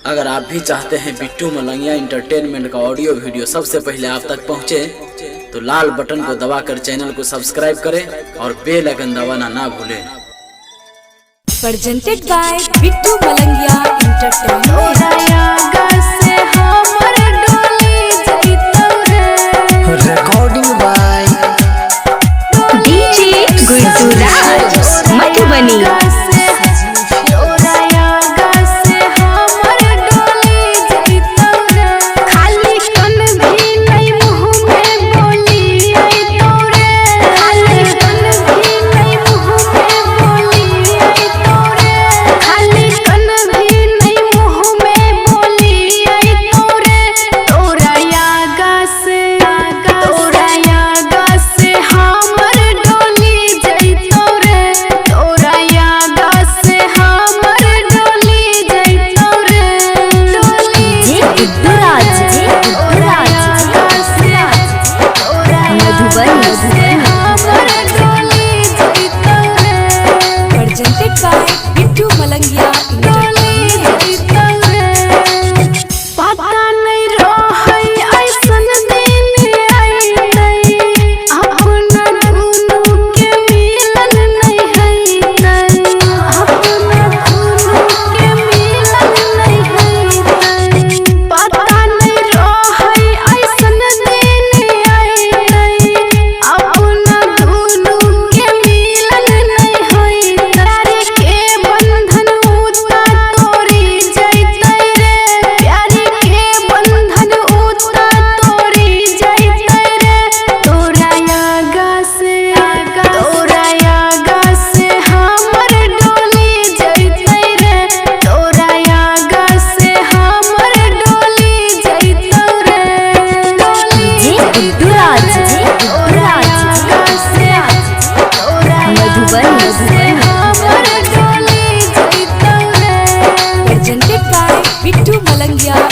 अगर आप भी चाहते हैं बिट्टू मलंगिया इंटरटेनमेंट का ऑडियो वीडियो सबसे पहले आप तक पहुंचे, तो लाल बटन को दबाकर चैनल को सब्सक्राइब करें और बेल आइकन दबाना ना भूलें। Presented by Bittu Malangiya entertainment. Recording by DJ Gurjuraj Madhubani. Presented by Bittu Malangiya Presented by Bittu Malangia.